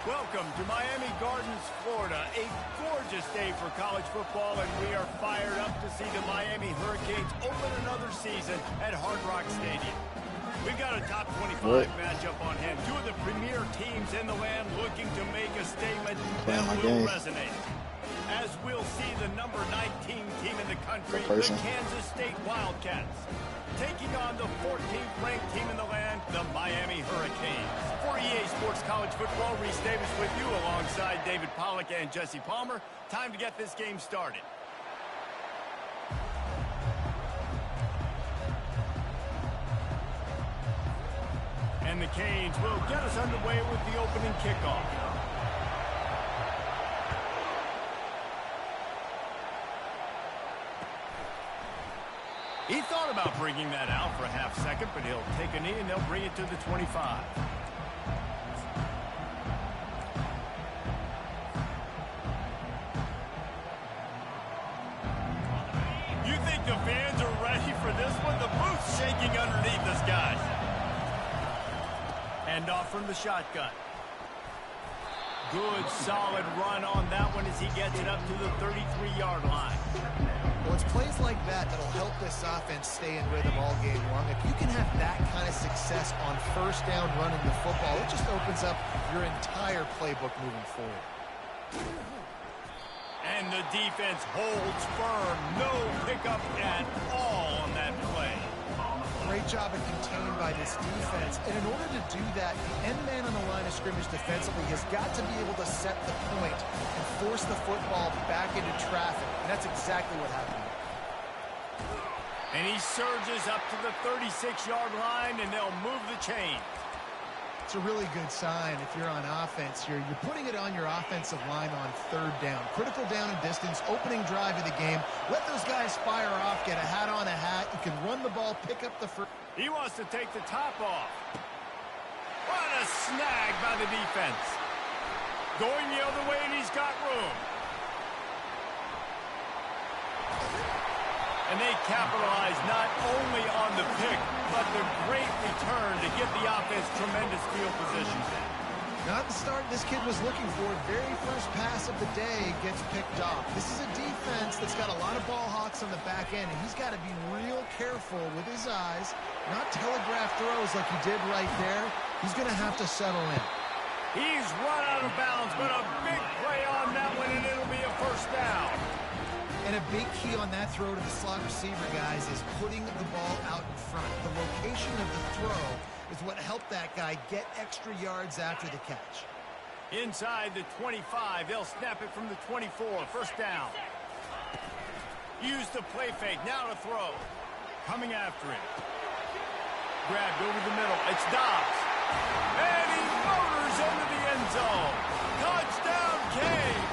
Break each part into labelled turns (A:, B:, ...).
A: Welcome to Miami Gardens, Florida. A gorgeous day for college football, and we are fired up to see the Miami Hurricanes open another season at Hard Rock Stadium. We've got a top 25 matchup on hand. Two of the premier teams in the land looking to make a statement that will resonate. As we'll see the number 19 team in the country, the Kansas State Wildcats, taking on the 14th ranked team in the land, the Miami Hurricanes. For EA Sports College Football, Reese Davis with you alongside David Pollack and Jesse Palmer. Time to get this game started. And the Canes will get us underway with the opening kickoff. He thought about bringing that out for a half second, but he'll take a knee and they'll bring it to the 25. You think the fans are ready for this one? The booth's shaking underneath us, guys. Hand off from the shotgun. Good, solid run on that one as he gets it up to the 33-yard line.
B: Well, it's plays like that that'll help this offense stay in rhythm all game long. If you can have that kind of success on first down running the football, it just opens up your entire playbook moving forward.
A: And the defense holds firm. No pickup at all on that play.
B: Great job of contained by this defense. And in order to do that, the end man on the line of scrimmage defensively has got to be able to set the point and force the football back into traffic. And that's exactly what happened.
A: And he surges up to the 36-yard line, and they'll move the chain.
B: It's a really good sign if you're on offense here. You're putting it on your offensive line on third down. Critical down and distance, opening drive of the game. Let those guys fire off, get a hat on a hat. You can run the ball, pick up the first.
A: He wants to take the top off. What a snag by the defense. Going the other way, and he's got room. And they capitalize not only on the pick, but the great return to give the offense tremendous field position.
B: Not the start this kid was looking for. Very first pass of the day gets picked off. This is a defense that's got a lot of ball hawks on the back end, and he's got to be real careful with his eyes, not telegraph throws like he did right there. He's going to have to settle in.
A: He's run out of bounds, but a big play on that one, and it'll be a first down.
B: And a big key on that throw to the slot receiver, guys, is putting the ball out in front. The location of the throw is what helped that guy get extra yards after the catch.
A: Inside the 25, they'll snap it from the 24. First down. Use the play fake. Now to throw. Coming after him. Grabbed over the middle. It's Dobbs. And he motors into the end zone. Touchdown, Canes.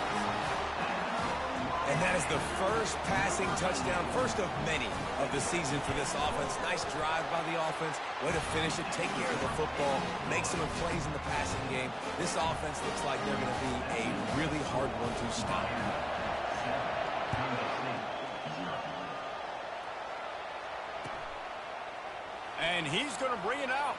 C: And that is the first passing touchdown, first of many of the season for this offense. Nice drive by the offense. Way to finish it, take care of the football, make some plays in the passing game. This offense looks like they're going to be a really hard one to stop.
A: And he's going to bring it out.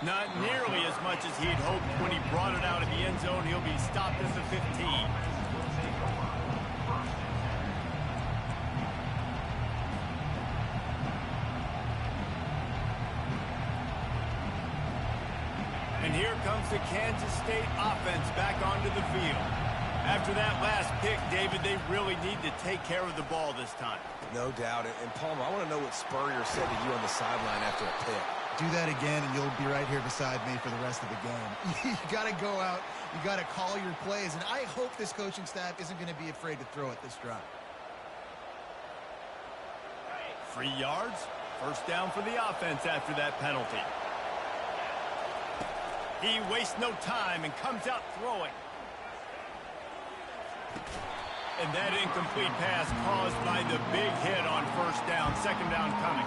A: Not nearly as much as he'd hoped when he brought it out of the end zone. He'll be stopped at the 15. And here comes the Kansas State offense back onto the field. After that last pick, David, they really need to take care of the ball this time.
C: No doubt. And Palmer, I want to know what Spurrier said to you on the sideline after a pick.
B: Do that again, and you'll be right here beside me for the rest of the game. You got to go out. You got to call your plays. And I hope this coaching staff isn't going to be afraid to throw it this drive.
A: 3 yards. First down for the offense after that penalty. He wastes no time and comes out throwing. And that incomplete pass caused by the big hit on first down. Second down coming.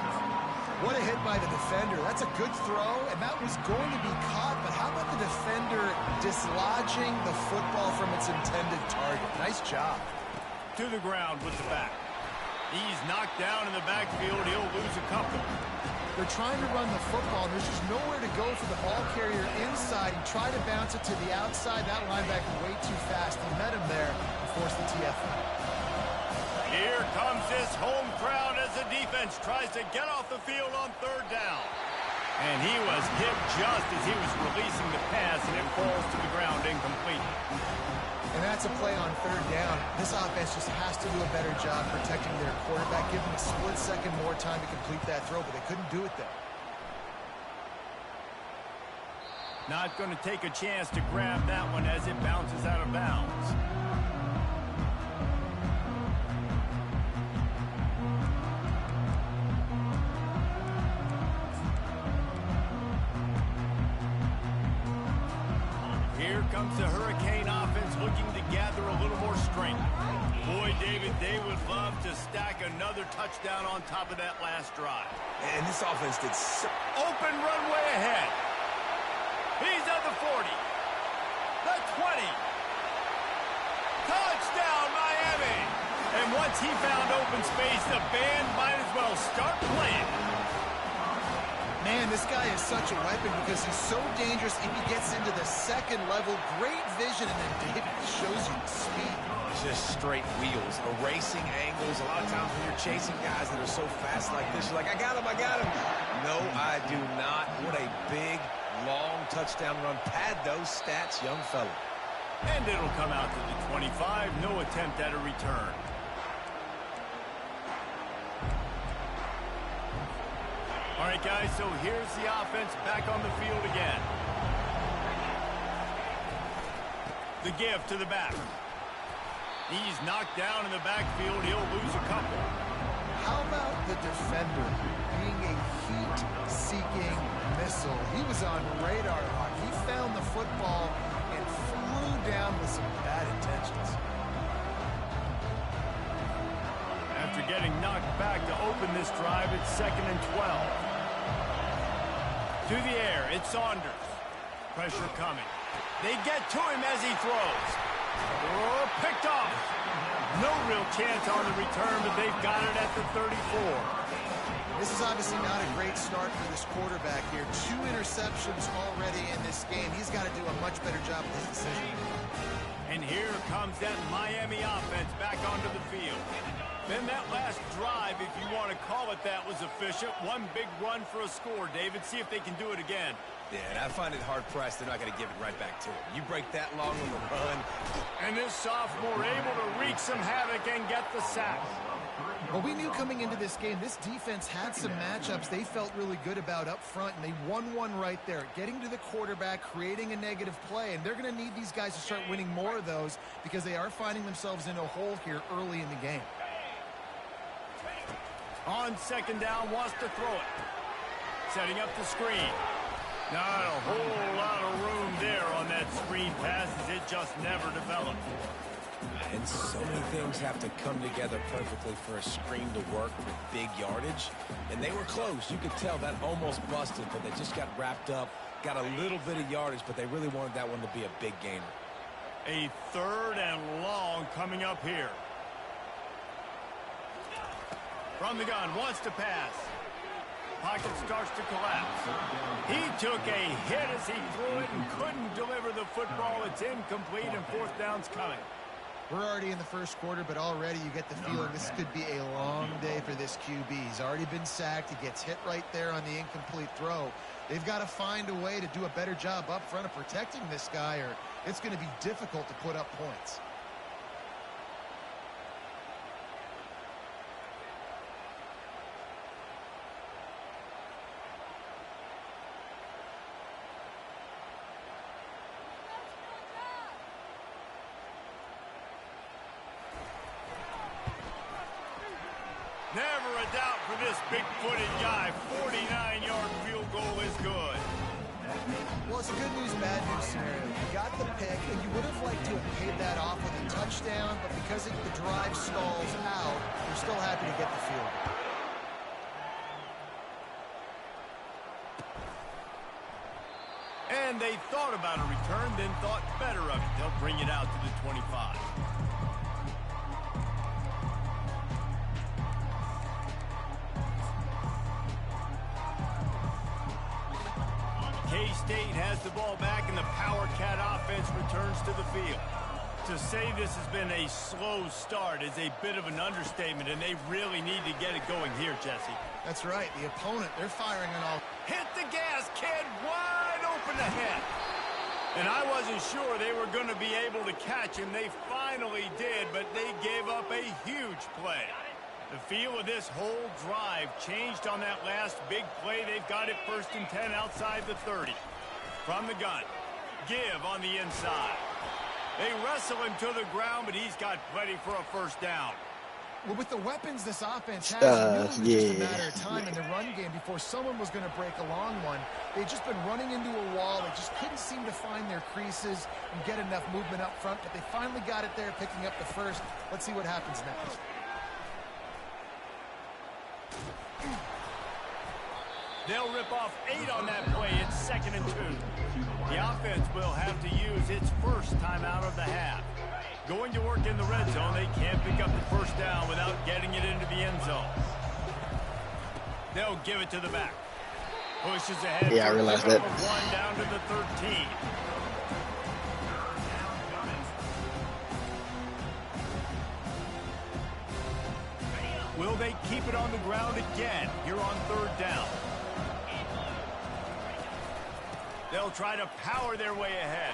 B: What a hit by the defender. That's a good throw, and that was going to be caught. But how about the defender dislodging the football from its intended target? Nice job.
A: To the ground with the back. He's knocked down in the backfield. He'll lose a couple.
B: They're trying to run the football, and there's just nowhere to go for the ball carrier inside. He tried to bounce it to the outside. That linebacker way too fast. He met him there and forced the TFL.
A: Here comes this home crowd as the defense tries to get off the field on third down. And he was hit just as he was releasing the pass, and it falls to the ground incomplete.
B: And that's a play on third down. This offense just has to do a better job protecting their quarterback, give him a split second more time to complete that throw, but they couldn't do it there.
A: Not going to take a chance to grab that one as it bounces out of bounds. Here comes the Hurricane offense looking to gather a little more strength. Boy, David, they would love to stack another touchdown on top of that last drive.
C: And this offense did so...
A: Open runway ahead. He's at the 40. The 20. Touchdown, Miami. And once he found open space, the band might as well start playing.
B: Man, this guy is such a weapon because he's so dangerous if he gets into the second level. Great vision, and then David shows you the speed.
C: Just straight wheels, erasing angles. A lot of times when you're chasing guys that are so fast like this, you're like, I got him, I got him. No, I do not. What a big, long touchdown run. Pad those stats, young fella.
A: And it'll come out to the 25. No attempt at a return. All right, guys, so here's the offense back on the field again. The give to the back. He's knocked down in the backfield. He'll lose a couple.
B: How about the defender being a heat-seeking missile? He was on radar hawk. He found the football and flew down with some bad intentions.
A: After getting knocked back to open this drive, it's 2nd and 12. To the air, it's Saunders. Pressure coming. They get to him as he throws. Oh, picked off. No real chance on the return, but they've got it at the 34.
B: This is obviously not a great start for this quarterback here. 2 interceptions already in this game. He's got to do a much better job with his decision.
A: And here comes that Miami offense back onto the field. Then that last drive, if you want to call it that, was efficient. One big run for a score, David. See if they can do it again.
C: Yeah, and I find it hard-pressed they're not going to give it right back to him. You break that long of a run.
A: And this sophomore able to wreak some havoc and get the sack.
B: Well, we knew coming into this game, this defense had some matchups they felt really good about up front, and they won one right there. Getting to the quarterback, creating a negative play, and they're going to need these guys to start winning more of those because they are finding themselves in a hole here early in the game.
A: On 2nd down, wants to throw it. Setting up the screen. Not a whole lot of room there on that screen pass as it just never developed.
C: And so many things have to come together perfectly for a screen to work for big yardage. And they were close. You could tell that almost busted, but they just got wrapped up, got a little bit of yardage, but they really wanted that one to be a big gainer.
A: A 3rd and long coming up here. From the gun, wants to pass. Pocket starts to collapse. He took a hit as he threw it and couldn't deliver the football. It's incomplete, and 4th down's coming.
B: We're already in the first quarter, but already you get the feeling this could be a long day for this QB. He's already been sacked. He gets hit right there on the incomplete throw. They've got to find a way to do a better job up front of protecting this guy, or it's going to be difficult to put up points.
A: Never a doubt for this big-footed guy. 49-yard field goal is good.
B: Well, it's a good news, bad news scenario. You got the pick, and you would have liked to have paid that off with a touchdown, but because the drive stalls out, you're still happy to get the field goal.
A: And they thought about a return, then thought better of it. They'll bring it out to the 25. State has the ball back, and the Power Cat offense returns to the field. To say this has been a slow start is a bit of an understatement, and they really need to get it going here, Jesse.
B: That's right. The opponent, they're firing on all.
A: Hit the gas, kid. Wide open ahead. And I wasn't sure they were going to be able to catch him. They finally did, but they gave up a huge play. The feel of this whole drive changed on that last big play. They've got it 1st and 10 outside the 30. From the gun. Give on the inside. They wrestle him to the ground, but he's got plenty for a 1st down.
B: Well, with the weapons this offense has, it was just a matter of time in the run game before someone was going to break a long one. They'd just been running into a wall. They just couldn't seem to find their creases and get enough movement up front, but they finally got it there, picking up the 1st. Let's see what happens next.
A: They'll rip off 8 on that play. It's 2nd and 2. The offense will have to use its 1st timeout of the half. Going to work in the red zone, they can't pick up the 1st down without getting it into the end zone. They'll give it to the back. Pushes ahead.
D: Yeah, I realized that.
A: 1 down to the 13. Will they keep it on the ground again here on 3rd down? They'll try to power their way ahead.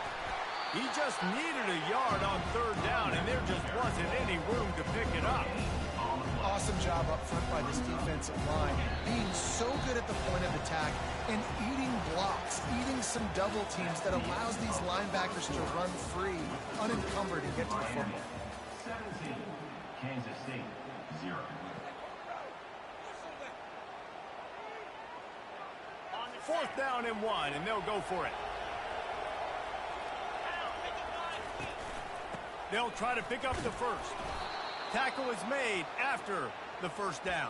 A: He just needed a yard on 3rd down, and there just wasn't any room to pick it up.
B: Awesome job up front by this defensive line, being so good at the point of attack and eating blocks, eating some double teams that allows these linebackers to run free, unencumbered, and get to the football.
E: 17, Kansas State, 0.
A: Fourth down and 1, and they'll go for it. They'll try to pick up the 1st. Tackle is made after the 1st down.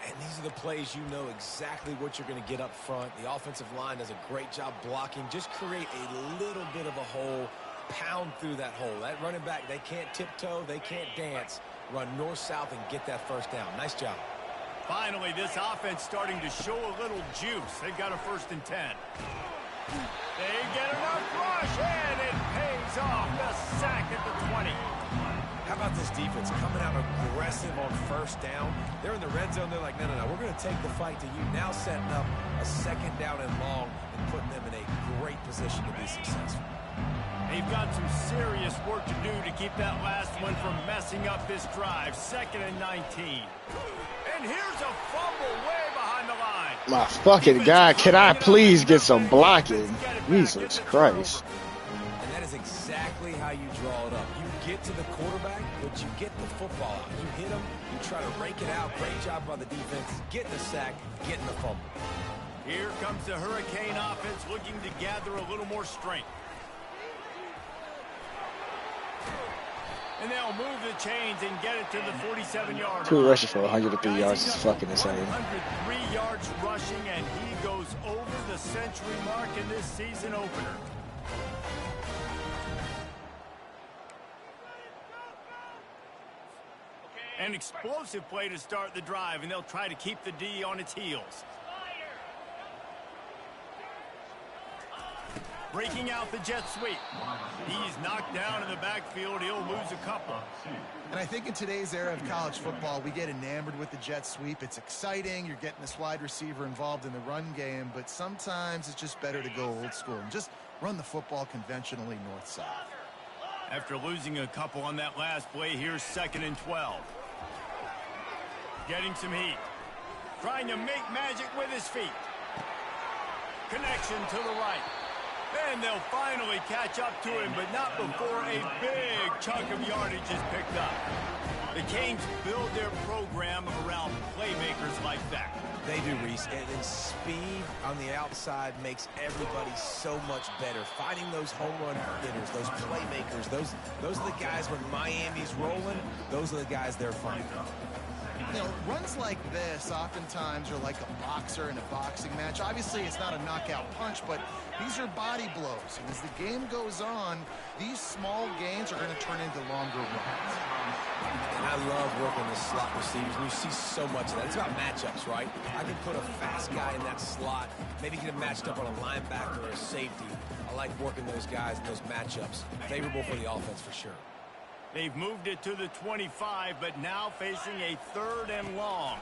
C: And these are the plays you know exactly what you're going to get up front. The offensive line does a great job blocking. Just create a little bit of a hole, pound through that hole. That running back, they can't tiptoe, they can't dance. Run north-south and get that 1st down. Nice job.
A: Finally, this offense starting to show a little juice. They've got a 1st and 10. They get enough rush, and it pays off. The sack at the 20.
C: How about this defense coming out aggressive on 1st down? They're in the red zone. They're like, no, we're going to take the fight to you. Now setting up a 2nd down and long and putting them in a great position to be successful.
A: They've got some serious work to do to keep that last one from messing up this drive. 2nd and 19. And here's a fumble way behind the line.
D: My fucking God, can I please get some blocking? Jesus Christ.
C: And that is exactly how you draw it up. You get to the quarterback, but you get the football out. You hit him, you try to rake it out. Great job by the defense. Getting the sack, getting the fumble.
A: Here comes the Hurricane offense looking to gather a little more strength. And they'll move the chains and get it to the 47-yard line.
D: 2 rushes for 103 yards is fucking insane.
A: 103 yards rushing, and he goes over the century mark in this season opener. An explosive play to start the drive, and they'll try to keep the D on its heels. Breaking out the jet sweep. He's knocked down in the backfield. He'll lose a couple.
B: And I think in today's era of college football, we get enamored with the jet sweep. It's exciting. You're getting this wide receiver involved in the run game, but sometimes it's just better to go old school and just run the football conventionally north-south.
A: After losing a couple on that last play, here's 2nd and 12. Getting some heat. Trying to make magic with his feet. Connection to the right. And they'll finally catch up to him, but not before a big chunk of yardage is picked up. The Canes build their program around playmakers like that.
C: They do, Reese, and then speed on the outside makes everybody so much better. Finding those home run hitters, those playmakers, those are the guys when Miami's rolling, those are the guys they're finding.
B: You know, runs like this oftentimes are like a boxer in a boxing match. Obviously, it's not a knockout punch, but these are body blows. And as the game goes on, these small gains are going to turn into longer runs.
C: And I love working the slot receivers, and you see so much of that. It's about matchups, right? I can put a fast guy in that slot, maybe get him matched up on a linebacker or a safety. I like working those guys in those matchups. Favorable for the offense for sure.
A: They've moved it to the 25, but now facing a 3rd and long.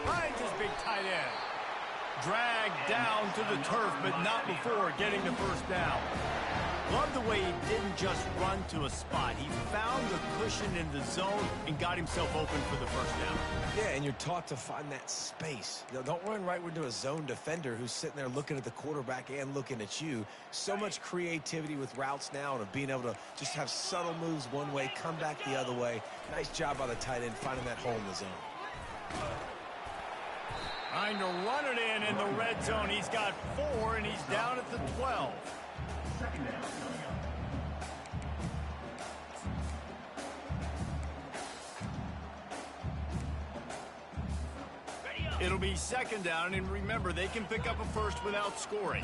A: Finds his big tight end. Dragged down to the turf, but not before getting the first down. Love the way he didn't just run to a spot. He found the cushion in the zone and got himself open for the first down.
C: Yeah, and you're taught to find that space. You know, don't run right into a zone defender who's sitting there looking at the quarterback and looking at you. So much creativity with routes now and of being able to just have subtle moves one way, come back the other way. Nice job by the tight end finding that hole in the zone.
A: Trying to run it in the red zone. He's got 4, and he's down at the 12.
E: Second down.
A: It'll be 2nd down, and remember, they can pick up a first without scoring.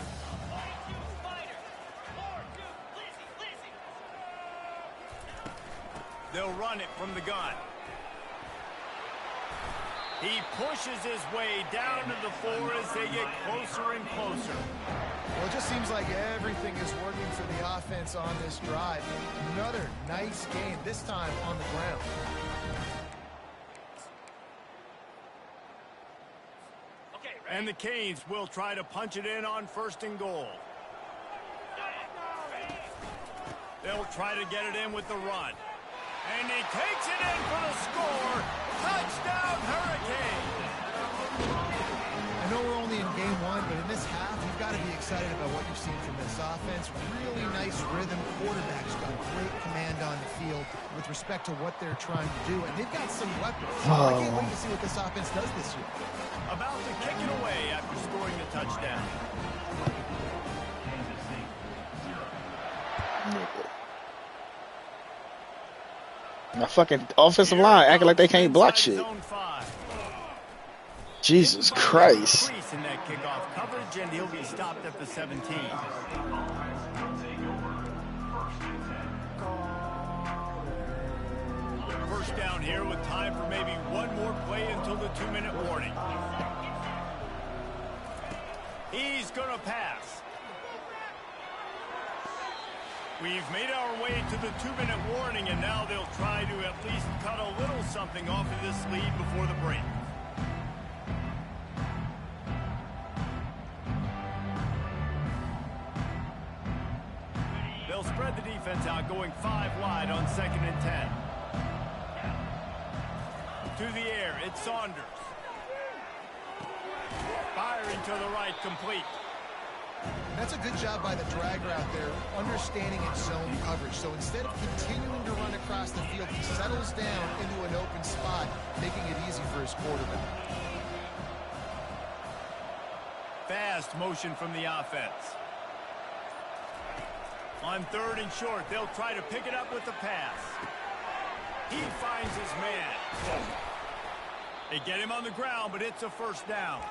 A: They'll run it from the gun. He pushes his way down to the 4 as they get closer and closer.
B: Well, it just seems like everything is working for the offense on this drive. Another nice game, this time on the ground.
A: And the Canes will try to punch it in on 1st and goal. They'll try to get it in with the run. And he takes it in for the score. Touchdown, Hurricane!
B: I know we're only in game 1, but in this half, you've got to be excited about what you've seen from this offense. Really nice rhythm. Quarterback's got great command on the field with respect to what they're trying to do. And they've got some weapons. I can't wait to see what this offense does this year.
A: About to kick it away after scoring the touchdown.
E: Kansas State, 0.
D: My fucking offensive line acting like they can't block shit. Jesus Christ.
A: In that kickoff coverage, and he'll be stopped at the 17. First down here with time for maybe one more play until the 2-minute warning. He's going to pass. We've made our way to the 2-minute warning, and now they'll try to at least cut a little something off of this lead before the break. They'll spread the defense out, going 5 wide on 2nd and 10. To the air, it's Saunders. Firing to the right, complete.
B: That's a good job by the drag route there, understanding its zone coverage. So instead of continuing to run across the field, he settles down into an open spot, making it easy for his quarterback.
A: Fast motion from the offense. On 3rd and short, they'll try to pick it up with the pass. He finds his man. They get him on the ground, but it's a first down.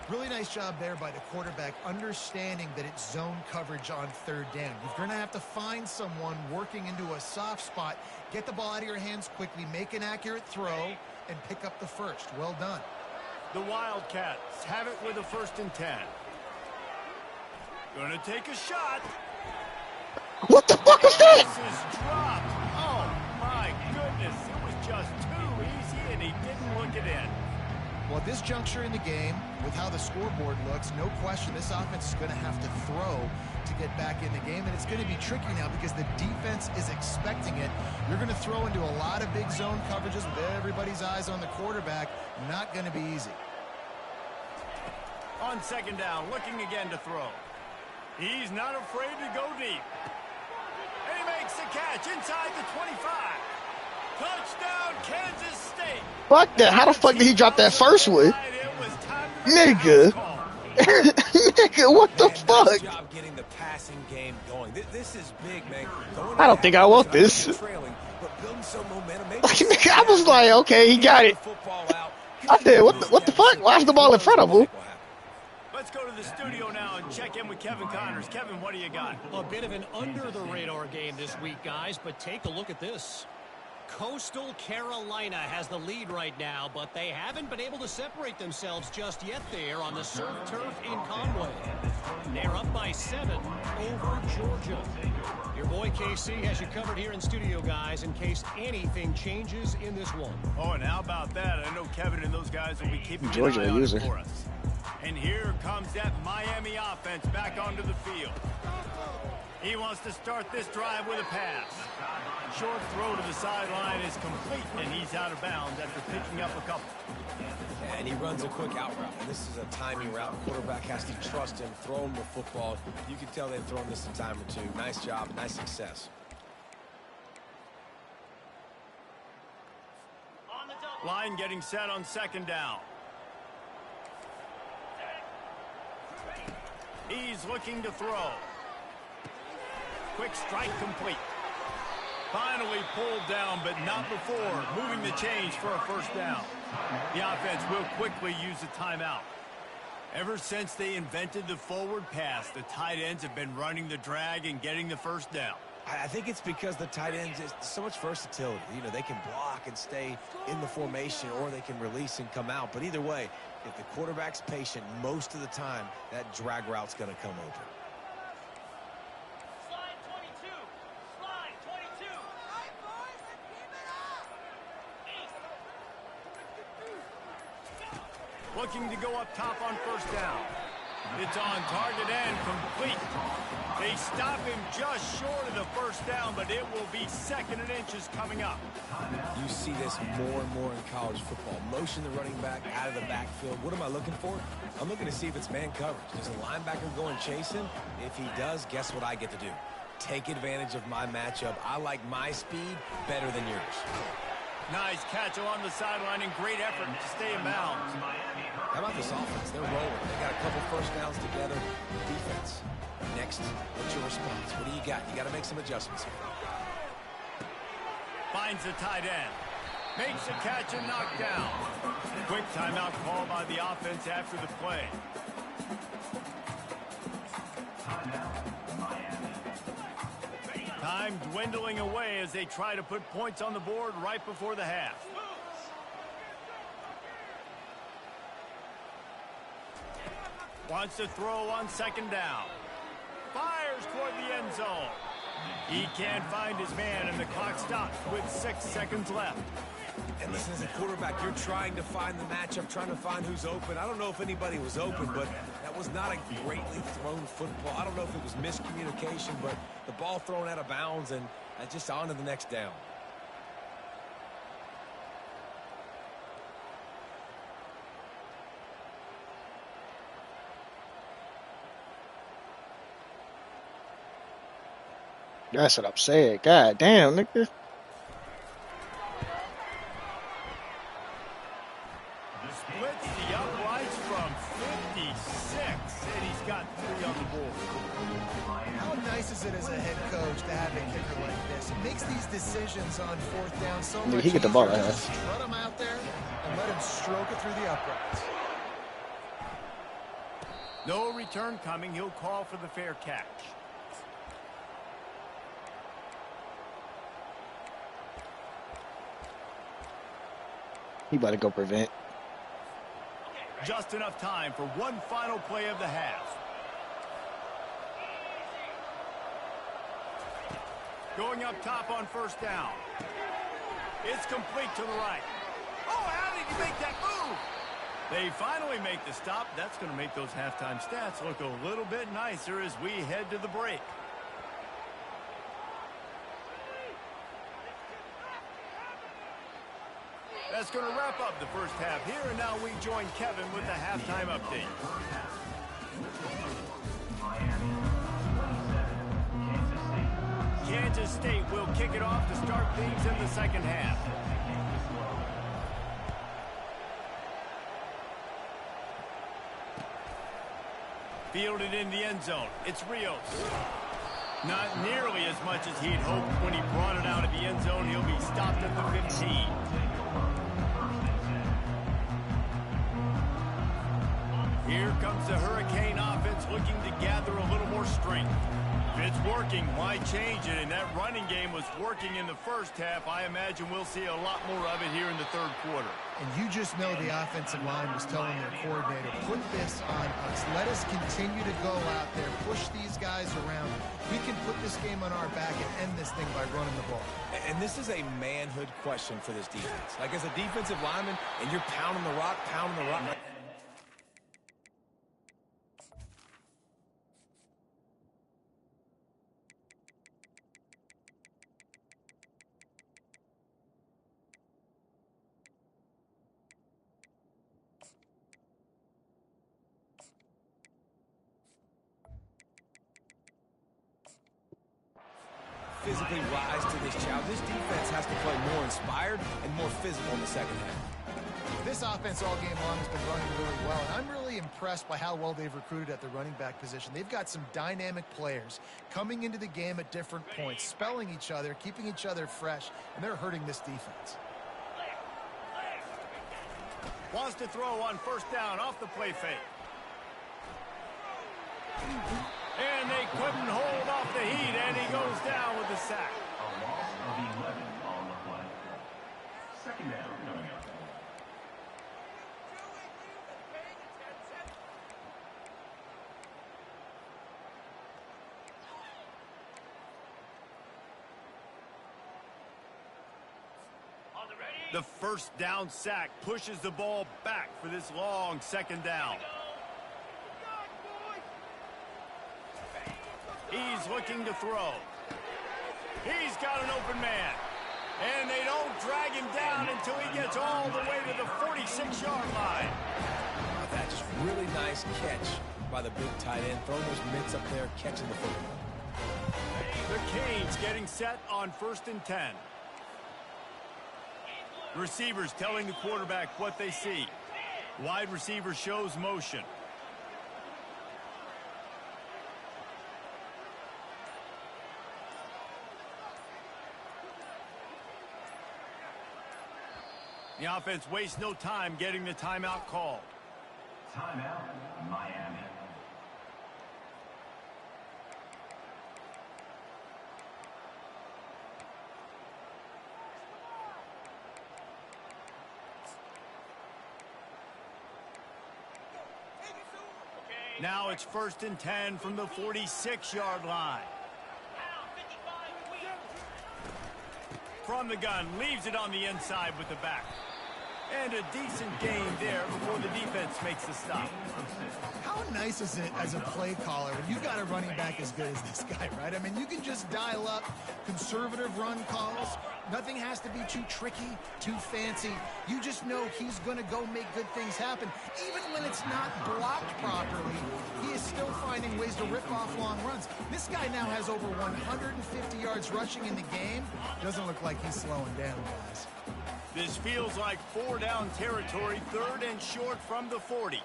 B: Really nice job there by the quarterback, understanding that it's zone coverage on 3rd down. You're going to have to find someone working into a soft spot, get the ball out of your hands quickly, make an accurate throw, and pick up the first. Well done.
A: The Wildcats have it with a 1st and 10. Going to take a shot.
D: What the fuck was that?
A: This is dropped. Oh, my goodness. It was just too easy, and he didn't look it in.
B: Well, at this juncture in the game, with how the scoreboard looks, no question this offense is going to have to throw to get back in the game, and it's going to be tricky now because the defense is expecting it. You're going to throw into a lot of big zone coverages with everybody's eyes on the quarterback. Not going to be easy.
A: On 2nd down, looking again to throw. He's not afraid to go deep. And he makes the catch inside the 25. Touchdown, Kansas State.
D: Fuck that. How the fuck did he drop that first one? Nigga. Nigga, what the fuck?
C: Nice job getting the passing game going. This is big, man.
D: I don't think I want this. I was like, okay, he got it. I said, what the fuck? Why's the ball in front of him?
A: Let's go to the studio now and check in with Kevin Connors. Kevin, what do you got?
F: A bit of an under-the-radar game this week, guys, but take a look at this. Coastal Carolina has the lead right now, but they haven't been able to separate themselves just yet there on the surf turf in Conway. They're up by 7 over Georgia. Your boy KC has you covered here in studio, guys, in case anything changes in this one.
A: Oh, and how about that? I know Kevin and those guys will be keeping
D: Georgia
A: an eye on
D: user.
A: it for us. And here comes that Miami offense back onto the field. He wants to start this drive with a pass. Short throw to the sideline is complete, and he's out of bounds after picking up a couple.
C: And he runs a quick out route. And this is a timing route. Quarterback has to trust him, throw him the football. You can tell they've thrown this a time or two. Nice job, nice success.
A: Line getting set on second down. He's looking to throw. Quick strike complete. Finally pulled down, but not before moving the chains for a first down. The offense will quickly use a timeout. Ever since they invented the forward pass, the tight ends have been running the drag and getting the first down.
C: I think it's because the tight ends is so much versatility. You know, they can block and stay in the formation, or they can release and come out. But either way, if the quarterback's patient, most of the time, that drag route's going to come open.
F: Slide 22. Slide 22. Right, boys, let's keep it up.
A: Looking to go up top on first down. It's on target and complete. They stop him just short of the first down, but it will be 2nd and inches coming up.
C: You see this more and more in college football. Motion the running back out of the backfield. What am I looking for? I'm looking to see if it's man coverage. Does a linebacker go and chase him? If he does, guess what I get to do? Take advantage of my matchup. I like my speed better than yours.
A: Nice catch along the sideline and great effort to stay in bounds.
C: How about this offense? They're rolling. They got a couple first downs together. Defense. Next, what's your response? What do you got? You got to make some adjustments here.
A: Finds the tight end. Makes the catch and knocked down. Quick timeout call by the offense after the play. Time dwindling away as they try to put points on the board right before the half. Wants to throw on second down. Fires toward the end zone. He can't find his man, and the clock stops with 6 seconds left.
C: And listen, as a quarterback, you're trying to find the matchup, trying to find who's open. I don't know if anybody was open, but that was not a greatly thrown football. I don't know if it was miscommunication, but the ball thrown out of bounds and just on to the next down.
D: That's what I'm saying. God damn, nigga.
A: Splits the uprights from 56, and he's got 3 on the board.
B: How nice is it as a head coach to have a kicker like this? It makes these decisions on 4th down so much
D: He get the ball
B: easier.
D: out.
B: Just strut him out there and let him stroke it through the uprights.
A: No return coming. He'll call for the fair catch.
D: He about to go prevent.
A: Just enough time for one final play of the half. Going up top on first down. It's complete to the right. Oh, how did he make that move? They finally make the stop. That's going to make those halftime stats look a little bit nicer as we head to the break. That's going to wrap up the first half here, and now we join Kevin with the halftime update. Kansas State will kick it off to start things in the second half. Fielded in the end zone. It's Rios. Not nearly as much as he'd hoped when he brought it out of the end zone. He'll be stopped at the 15. Here comes the Hurricane offense looking to gather a little more strength. If it's working, why change it? And that running game was working in the first half. I imagine we'll see a lot more of it here in the third quarter.
B: And you just know the offensive line was telling their coordinator, put this on us. Let us continue to go out there, push these guys around. We can put this game on our back and end this thing by running the ball.
C: And this is a manhood question for this defense. Like, as a defensive lineman, and you're pounding the rock. Physically rise to this challenge. This defense has to play more inspired and more physical in the second half.
B: This offense all game long has been running really well, and I'm really impressed by how well they've recruited at the running back position. They've got some dynamic players coming into the game at different points, spelling each other, keeping each other fresh, and they're hurting this defense.
A: Wants to throw on first down off the play fake. And they couldn't hold off the heat, and he goes down with the sack.
E: A loss of 11 on the play. Second down coming up.
A: The first down sack pushes the ball back for this long second down. He's looking to throw. He's got an open man. And they don't drag him down until he gets all the way to the 46-yard line.
C: That's just really nice catch by the big tight end. Throwing those mitts up there, catching the football.
A: The Canes getting set on 1st and 10. Receivers telling the quarterback what they see. Wide receiver shows motion. The offense wastes no time getting the timeout called.
E: Timeout, Miami.
A: Now it's 1st and 10 from the 46-yard line. From the gun, leaves it on the inside with the back. And a decent gain there before the defense makes the stop.
B: How nice is it as a play caller when you've got a running back as good as this guy, right? I mean, you can just dial up conservative run calls. Nothing has to be too tricky, too fancy. You just know he's going to go make good things happen. Even when it's not blocked properly, he is still finding ways to rip off long runs. This guy now has over 150 yards rushing in the game. Doesn't look like he's slowing down, guys.
A: This feels like 4-down territory, 3rd and short from the 40.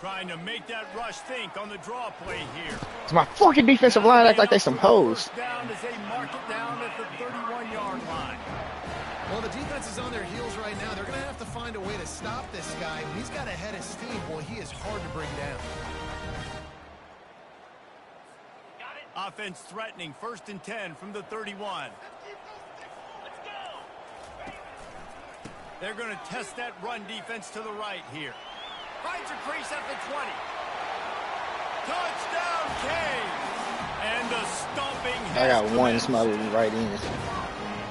A: Trying to make that rush think on the draw play here.
D: It's my fucking defensive line act like they some hoes.
A: Down as they mark it down at the 31-yard line.
B: Well, the defense is on their heels right now. They're going to have to find a way to stop this guy. He's got a head of steam. Boy, he is hard to bring down.
A: Offense threatening, 1st and 10 from the 31. They're going to test that run defense to the right here. Finds a crease at the 20. Touchdown, Canes! And the stomping.
D: I got one smother right in.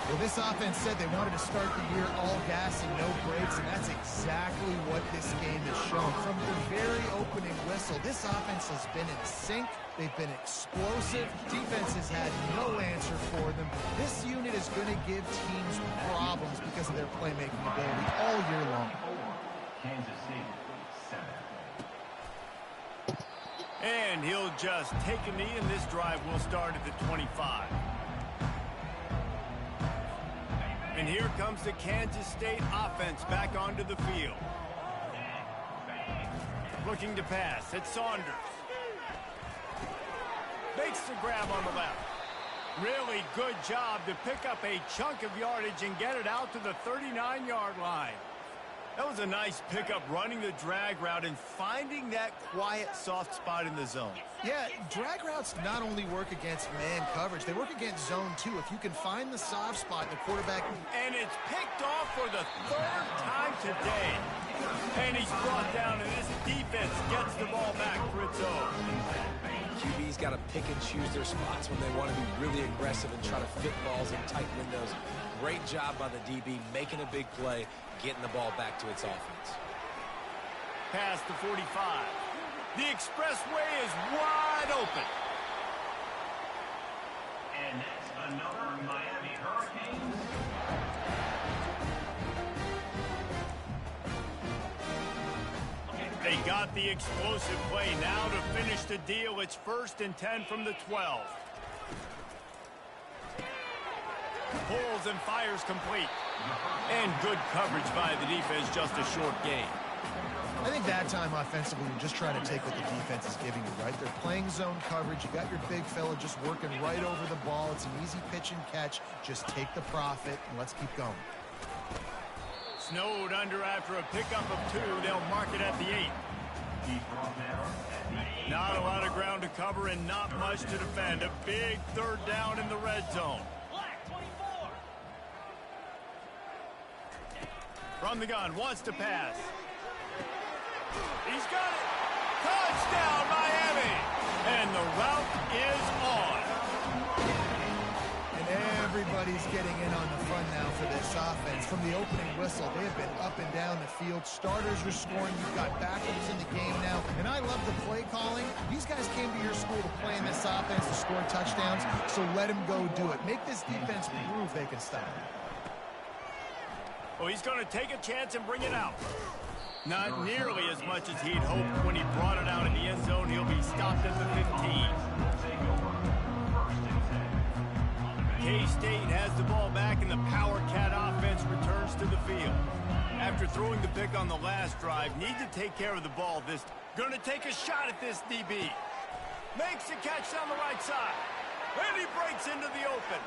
B: Well, this offense said they wanted to start the year all gas and no brakes, and that's exactly what this game has shown. From the very opening whistle, this offense has been in sync. They've been explosive. Defense has had no answer for them. This unit is going to give teams problems because of their playmaking ability all year long.
E: Kansas City, 7.
A: And he'll just take a knee, and this drive will start at the 25. And here comes the Kansas State offense back onto the field. Looking to pass. It's Saunders. Makes the grab on the left. Really good job to pick up a chunk of yardage and get it out to the 39-yard line. That was a nice pickup, running the drag route and finding that quiet, soft spot in the zone.
B: Yeah, drag routes not only work against man coverage, they work against zone too. If you can find the soft spot in the quarterback.
A: And it's picked off for the third time today. And he's brought down, and this defense gets the ball back for its own.
C: QB's got to pick and choose their spots when they want to be really aggressive and try to fit balls in tight windows. Great job by the DB making a big play, getting the ball back to its offense.
A: Past the 45. The expressway is wide open.
E: And that's another Miami Hurricanes.
A: They got the explosive play now to finish the deal. It's 1st and 10 from the 12. Pulls and fires complete. And good coverage by the defense, just a short gain.
B: I think that time offensively, you're just trying to take what the defense is giving you, right? They're playing zone coverage. You got your big fella just working right over the ball. It's an easy pitch and catch. Just take the profit, and let's keep going.
A: Snowed under after a pickup of 2. They'll mark it at the 8. Not a lot of ground to cover and not much to defend. A big 3rd down in the red zone. From the gun, wants to pass. He's got it. Touchdown, Miami. And the route is on.
B: And everybody's getting in on the fun now for this offense. From the opening whistle, they have been up and down the field. Starters are scoring. You've got backups in the game now. And I love the play calling. These guys came to your school to play in this offense to score touchdowns, so let them go do it. Make this defense prove they can stop it.
A: Oh, he's going to take a chance and bring it out. Not nearly as much as he'd hoped when he brought it out in the end zone. He'll be stopped at the 15. K-State has the ball back, and the Power Cat offense returns to the field. After throwing the pick on the last drive, need to take care of the ball this time. Going to take a shot at this DB. Makes a catch down the right side. And he breaks into the open.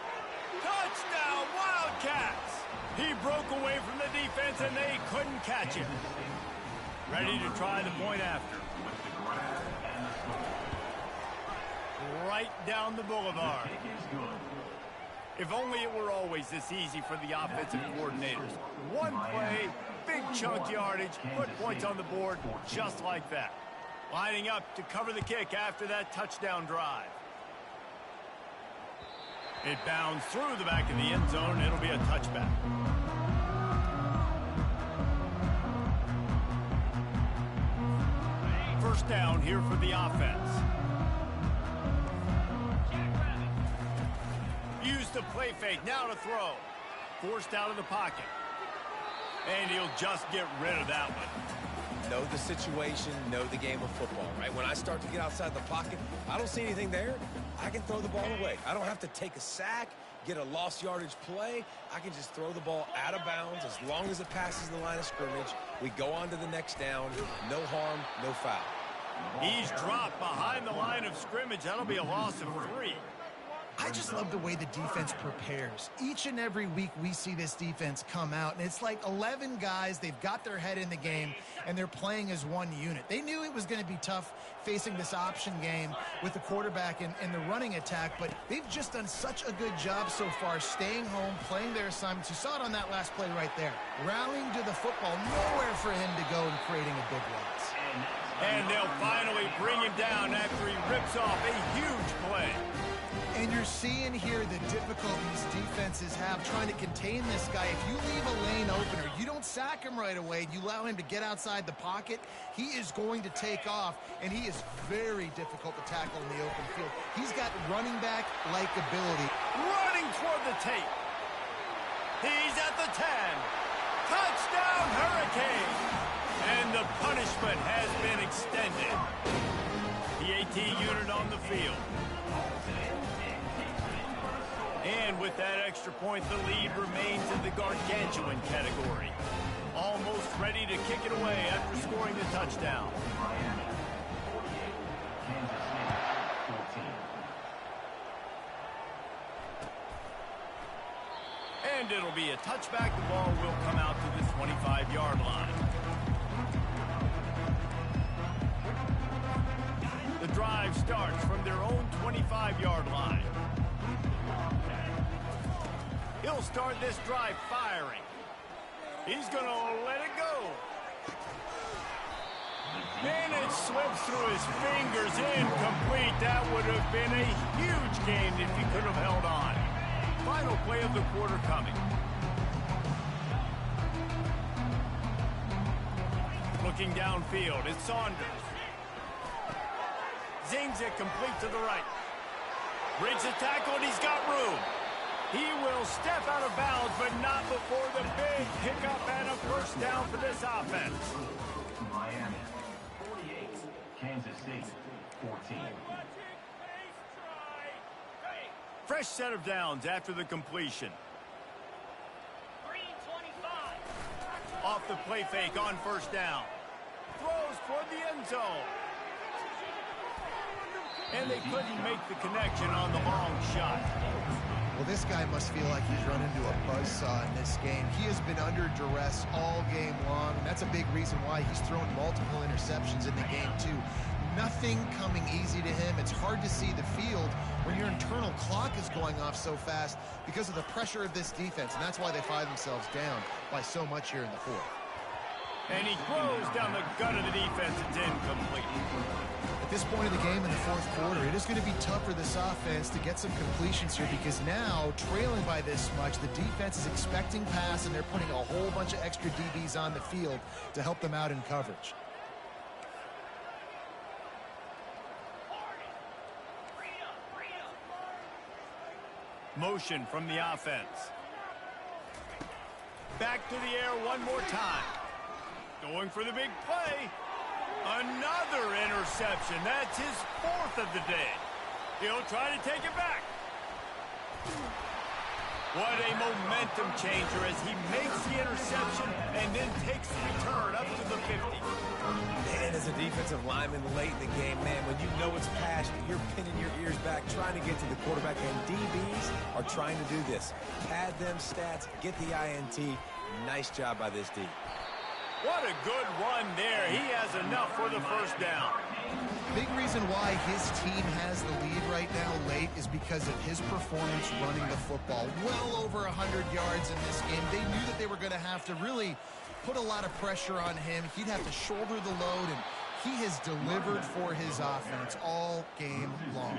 A: Touchdown, Wildcats! He broke away from the defense, and they couldn't catch him. Ready to try the point after. Right down the boulevard. If only it were always this easy for the offensive coordinators. One play, big chunk yardage, put points on the board just like that. Lining up to cover the kick after that touchdown drive. It bounds through the back of the end zone. It'll be a touchback. First down here for the offense. Use the play fake. Now to throw. Forced out of the pocket. And he'll just get rid of that one.
C: Know the situation, know the game of football, right? When I start to get outside the pocket, I don't see anything there, I can throw the ball away. I don't have to take a sack, get a lost yardage play. I can just throw the ball out of bounds as long as it passes the line of scrimmage. We go on to the next down. No harm, no foul.
A: He's dropped behind the line of scrimmage. That'll be a loss of 3.
B: I just love the way the defense prepares. Each and every week we see this defense come out, and it's like 11 guys. They've got their head in the game, and they're playing as one unit. They knew it was going to be tough facing this option game with the quarterback and the running attack, but they've just done such a good job so far staying home, playing their assignments. You saw it on that last play right there. Rallying to the football, nowhere for him to go and creating a big loss.
A: And they'll finally bring him down after he rips off a huge play.
B: And you're seeing here the difficulties defenses have trying to contain this guy. If you leave a lane open or you don't sack him right away, you allow him to get outside the pocket, he is going to take off, and he is very difficult to tackle in the open field. He's got running back-like ability.
A: Running toward the tape. He's at the 10. Touchdown, Hurricane! And the punishment has been extended. The AT unit on the field. And with that extra point, the lead remains in the gargantuan category. Almost ready to kick it away after scoring the touchdown. And it'll be a touchback. The ball will come out to the 25-yard line. The drive starts from their own 25-yard line. He'll start this drive firing. He's going to let it go. And it slips through his fingers, incomplete. That would have been a huge gain if he could have held on. Final play of the quarter coming. Looking downfield, it's Saunders. Zings it complete to the right. Breaks the tackle, and he's got room. He will step out of bounds, but not before the big pickup and a first down for this offense.
E: Miami, 48. Kansas State, 14.
A: Fresh set of downs after the completion. Off the play fake on first down. Throws toward the end zone. And they couldn't make the connection on the long shot.
B: Well, this guy must feel like he's run into a buzzsaw in this game. He has been under duress all game long, and that's a big reason why he's thrown multiple interceptions in the game, too. Nothing coming easy to him. It's hard to see the field when your internal clock is going off so fast because of the pressure of this defense, and that's why they find themselves down by so much here in the fourth.
A: And he throws down the gut of the defense. It's incomplete.
B: At this point of the game in the fourth quarter, it is going to be tough for this offense to get some completions here because now, trailing by this much, the defense is expecting pass, and they're putting a whole bunch of extra DBs on the field to help them out in coverage.
A: Motion from the offense. Back to the air one more time. Going for the big play. Another interception. That's his fourth of the day. He'll try to take it back. What a momentum changer as he makes the interception and then takes the return up to the 50.
C: Man, as a defensive lineman late in the game, man, when you know it's passion, you're pinning your ears back, trying to get to the quarterback, and DBs are trying to do this. Pad them stats, get the INT. Nice job by this D.
A: What a good run there. He has enough for the first down.
B: Big reason why his team has the lead right now late is because of his performance running the football. Well over 100 yards in this game. They knew that they were going to have to really put a lot of pressure on him. He'd have to shoulder the load, and he has delivered for his offense all game long.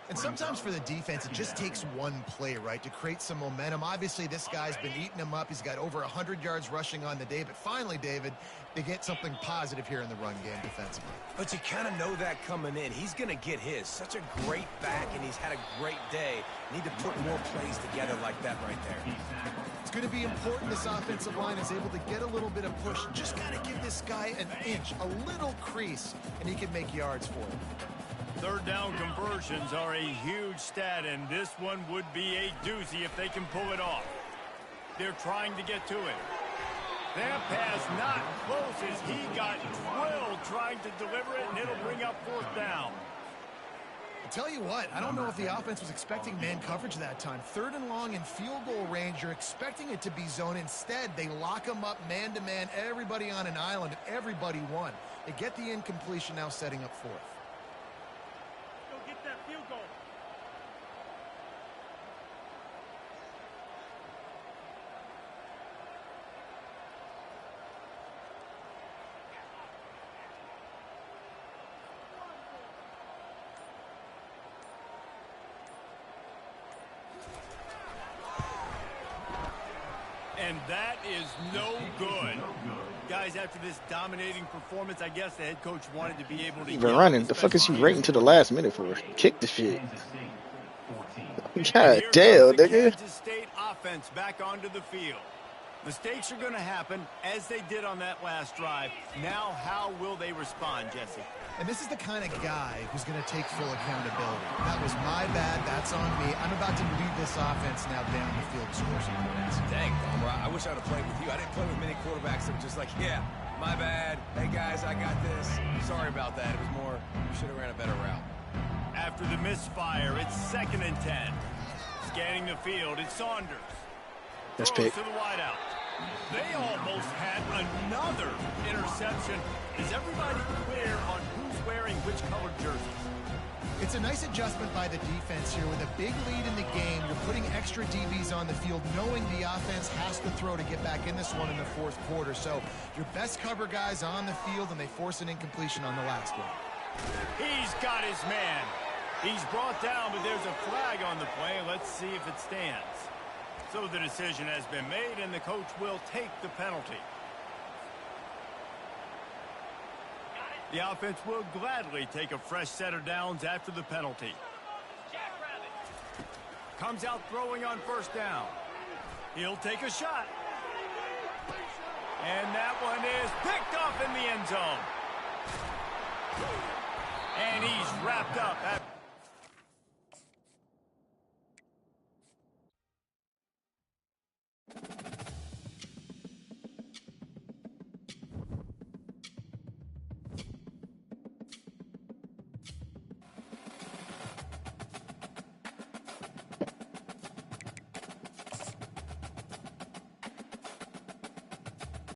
B: And sometimes for the defense, it just takes one play, right, to create some momentum. Obviously, this guy's been eating him up. He's got over 100 yards rushing on the day. But finally, David, they get something positive here in the run game defensively.
C: But you kind of know that coming in. He's going to get his. Such a great back, and he's had a great day. Need to put more plays together like that right there.
B: It's going to be important this offensive line is able to get a little bit of push. Just got to give this guy an inch, a little crease, and he can make yards for him.
A: Third down conversions are a huge stat, and this one would be a doozy if they can pull it off. They're trying to get to it. That pass not close as he got drilled trying to deliver it, and it'll bring up fourth down.
B: I'll tell you what, I don't know if the offense was expecting man coverage that time. Third and long in field goal range, you're expecting it to be zone. Instead, they lock them up man-to-man, everybody on an island, and everybody won. They get the incompletion, now setting up fourth.
A: And that is no good. Guys, after this dominating performance, I guess the head coach wanted to be able to...
D: Even running. The fuck is he waiting to the last minute for? Kick the shit. God damn, nigga.
A: Kansas State offense back onto the field. Mistakes are going to happen, as they did on that last drive. Now, how will they respond, Jesse?
B: And this is the kind of guy who's going to take full accountability. That was my bad. That's on me. I'm about to lead this offense now down the field to score some points.
C: Dang, Palmer, I wish I would have played with you. I didn't play with many quarterbacks that were just like, yeah, my bad. Hey, guys, I got this. Sorry about that. It was more, you should have ran a better route.
A: After the misfire, it's 2nd and 10. Scanning the field, it's Saunders.
D: That's
A: Throws
D: pick.
A: to the wideout. They almost had another interception. Is everybody clear on who's wearing which colored jerseys?
B: It's a nice adjustment by the defense here. With a big lead in the game, you're putting extra DBs on the field, knowing the offense has to throw to get back in this one in the fourth quarter. So your best cover guys on the field, and they force an incompletion on the last one.
A: He's got his man. He's brought down, but there's a flag on the play. Let's see if it stands. So the decision has been made, and the coach will take the penalty. The offense will gladly take a fresh set of downs after the penalty. Comes out throwing on first down. He'll take a shot. And that one is picked off in the end zone. And he's wrapped up at